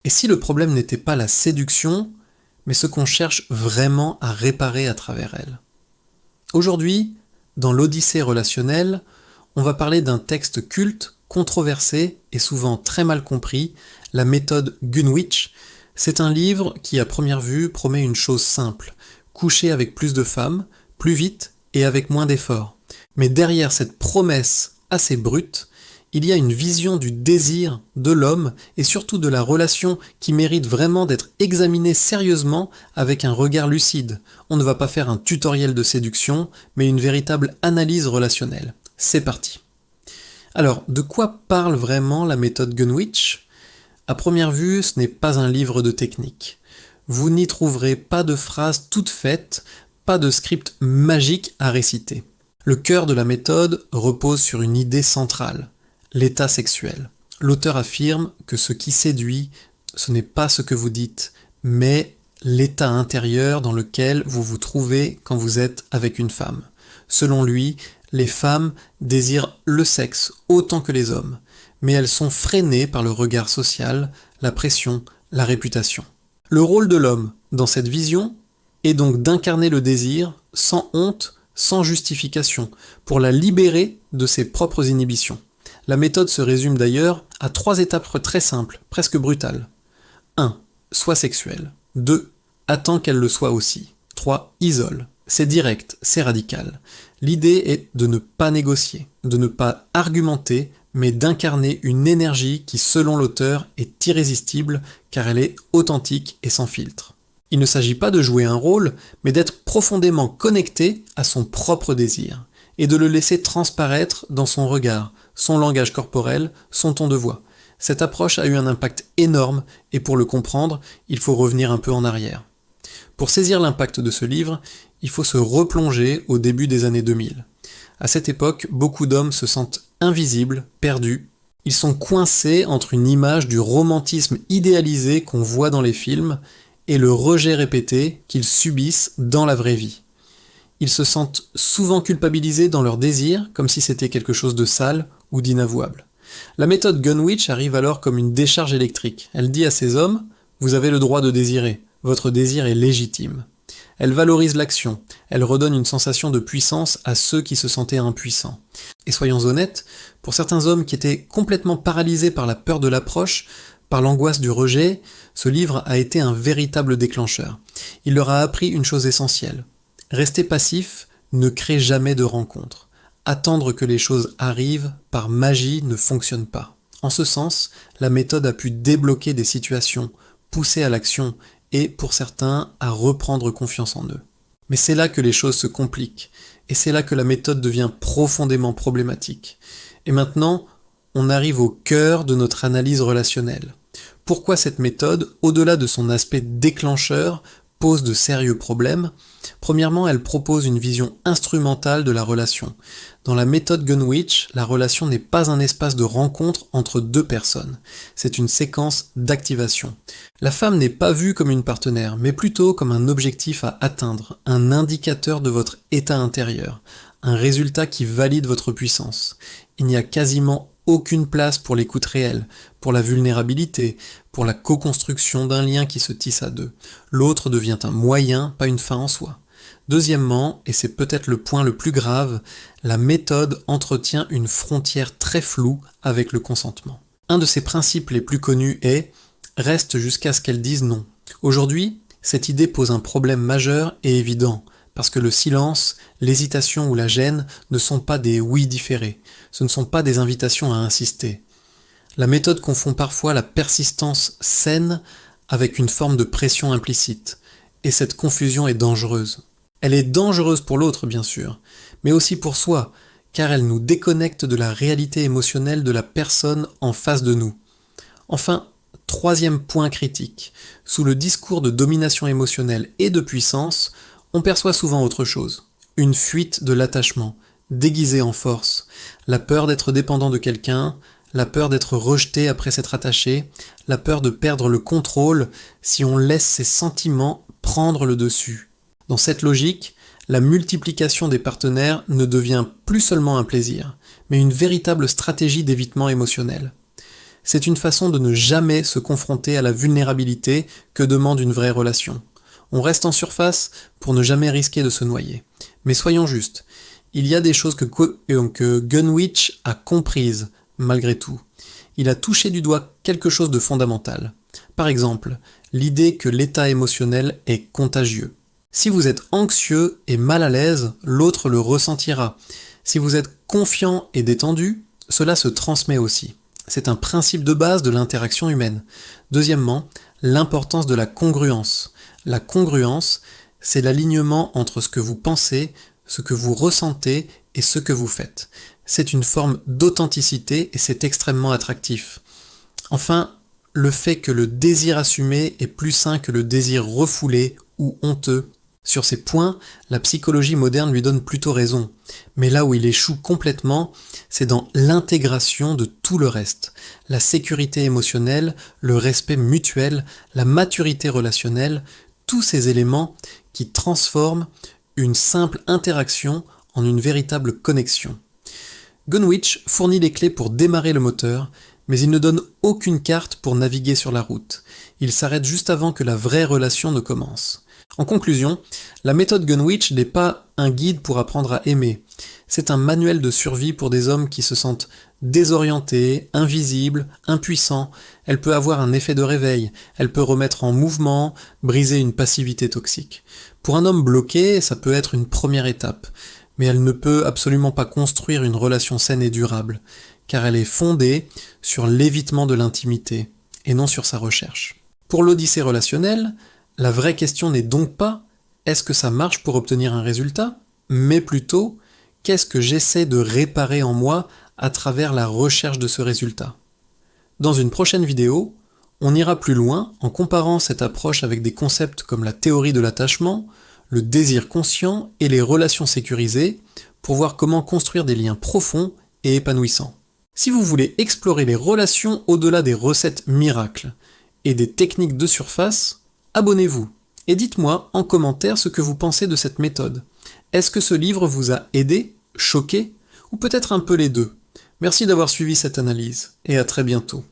Et si le problème n'était pas la séduction, mais ce qu'on cherche vraiment à réparer à travers elle? Aujourd'hui, dans l'Odyssée relationnelle, on va parler d'un texte culte, controversé et souvent très mal compris, la méthode Gunwich. C'est un livre qui, à première vue, promet une chose simple: coucher avec plus de femmes, plus vite et avec moins d'efforts. Mais derrière cette promesse assez brute, il y a une vision du désir de l'homme et surtout de la relation qui mérite vraiment d'être examinée sérieusement avec un regard lucide. On ne va pas faire un tutoriel de séduction, mais une véritable analyse relationnelle. C'est parti. Alors, de quoi parle vraiment la méthode Gunwich ? À première vue, ce n'est pas un livre de technique. Vous n'y trouverez pas de phrases toutes faites, pas de script magique à réciter. Le cœur de la méthode repose sur une idée centrale: l'état sexuel. L'auteur affirme que ce qui séduit, ce n'est pas ce que vous dites, mais l'état intérieur dans lequel vous vous trouvez quand vous êtes avec une femme. Selon lui, les femmes désirent le sexe autant que les hommes, mais elles sont freinées par le regard social, la pression, la réputation. Le rôle de l'homme, dans cette vision, est donc d'incarner le désir sans honte, sans justification, pour la libérer de ses propres inhibitions. La méthode se résume d'ailleurs à 3 étapes très simples, presque brutales. 1. Sois sexuel. 2. Attends qu'elle le soit aussi. 3. Isole. C'est direct, c'est radical. L'idée est de ne pas négocier, de ne pas argumenter, mais d'incarner une énergie qui, selon l'auteur, est irrésistible car elle est authentique et sans filtre. Il ne s'agit pas de jouer un rôle, mais d'être profondément connecté à son propre désir, et de le laisser transparaître dans son regard, son langage corporel, son ton de voix. Cette approche a eu un impact énorme, et pour le comprendre, il faut revenir un peu en arrière. Pour saisir l'impact de ce livre, il faut se replonger au début des années 2000. À cette époque, beaucoup d'hommes se sentent invisibles, perdus. Ils sont coincés entre une image du romantisme idéalisé qu'on voit dans les films et le rejet répété qu'ils subissent dans la vraie vie. Ils se sentent souvent culpabilisés dans leur désir, comme si c'était quelque chose de sale ou d'inavouable. La méthode Gunwich arrive alors comme une décharge électrique. Elle dit à ces hommes: vous avez le droit de désirer, votre désir est légitime. Elle valorise l'action, elle redonne une sensation de puissance à ceux qui se sentaient impuissants. Et soyons honnêtes, pour certains hommes qui étaient complètement paralysés par la peur de l'approche, par l'angoisse du rejet, ce livre a été un véritable déclencheur. Il leur a appris une chose essentielle: rester passif ne crée jamais de rencontre. Attendre que les choses arrivent par magie ne fonctionne pas. En ce sens, la méthode a pu débloquer des situations, pousser à l'action et, pour certains, à reprendre confiance en eux. Mais c'est là que les choses se compliquent, et c'est là que la méthode devient profondément problématique. Et maintenant, on arrive au cœur de notre analyse relationnelle. Pourquoi cette méthode, au-delà de son aspect déclencheur, pose de sérieux problèmes? Premièrement, elle propose une vision instrumentale de la relation. Dans la méthode Gunwich, la relation n'est pas un espace de rencontre entre deux personnes. C'est une séquence d'activation. La femme n'est pas vue comme une partenaire, mais plutôt comme un objectif à atteindre, un indicateur de votre état intérieur, un résultat qui valide votre puissance. Il n'y a quasiment aucune place pour l'écoute réelle, pour la vulnérabilité, pour la co-construction d'un lien qui se tisse à deux. L'autre devient un moyen, pas une fin en soi. Deuxièmement, et c'est peut-être le point le plus grave, la méthode entretient une frontière très floue avec le consentement. Un de ses principes les plus connus est « reste jusqu'à ce qu'elle dise non ». Aujourd'hui, cette idée pose un problème majeur et évident, parce que le silence, l'hésitation ou la gêne ne sont pas des oui différés, ce ne sont pas des invitations à insister. La méthode confond parfois la persistance saine avec une forme de pression implicite, et cette confusion est dangereuse. Elle est dangereuse pour l'autre, bien sûr, mais aussi pour soi, car elle nous déconnecte de la réalité émotionnelle de la personne en face de nous. Enfin, troisième point critique, sous le discours de domination émotionnelle et de puissance, on perçoit souvent autre chose, une fuite de l'attachement, déguisée en force, la peur d'être dépendant de quelqu'un, la peur d'être rejeté après s'être attaché, la peur de perdre le contrôle si on laisse ses sentiments prendre le dessus. Dans cette logique, la multiplication des partenaires ne devient plus seulement un plaisir, mais une véritable stratégie d'évitement émotionnel. C'est une façon de ne jamais se confronter à la vulnérabilité que demande une vraie relation. On reste en surface pour ne jamais risquer de se noyer. Mais soyons justes, il y a des choses que Gunwitch a comprises, malgré tout. Il a touché du doigt quelque chose de fondamental. Par exemple, l'idée que l'état émotionnel est contagieux. Si vous êtes anxieux et mal à l'aise, l'autre le ressentira. Si vous êtes confiant et détendu, cela se transmet aussi. C'est un principe de base de l'interaction humaine. Deuxièmement, l'importance de la congruence. La congruence, c'est l'alignement entre ce que vous pensez, ce que vous ressentez et ce que vous faites. C'est une forme d'authenticité et c'est extrêmement attractif. Enfin, le fait que le désir assumé est plus sain que le désir refoulé ou honteux. Sur ces points, la psychologie moderne lui donne plutôt raison. Mais là où il échoue complètement, c'est dans l'intégration de tout le reste. La sécurité émotionnelle, le respect mutuel, la maturité relationnelle, tous ces éléments qui transforment une simple interaction en une véritable connexion. Gunwitch fournit les clés pour démarrer le moteur, mais il ne donne aucune carte pour naviguer sur la route. Il s'arrête juste avant que la vraie relation ne commence. En conclusion, la méthode Gunwitch n'est pas un guide pour apprendre à aimer. C'est un manuel de survie pour des hommes qui se sentent désorientés, invisibles, impuissants. Elle peut avoir un effet de réveil, elle peut remettre en mouvement, briser une passivité toxique. Pour un homme bloqué, ça peut être une première étape, mais elle ne peut absolument pas construire une relation saine et durable, car elle est fondée sur l'évitement de l'intimité, et non sur sa recherche. Pour l'odyssée relationnelle, la vraie question n'est donc pas « est-ce que ça marche pour obtenir un résultat ?», mais plutôt « qu'est-ce que j'essaie de réparer en moi à travers la recherche de ce résultat ?» Dans une prochaine vidéo, on ira plus loin en comparant cette approche avec des concepts comme la théorie de l'attachement, le désir conscient et les relations sécurisées pour voir comment construire des liens profonds et épanouissants. Si vous voulez explorer les relations au-delà des recettes miracles et des techniques de surface, abonnez-vous et dites-moi en commentaire ce que vous pensez de cette méthode. Est-ce que ce livre vous a aidé, choqué, ou peut-être un peu les deux ? Merci d'avoir suivi cette analyse et à très bientôt.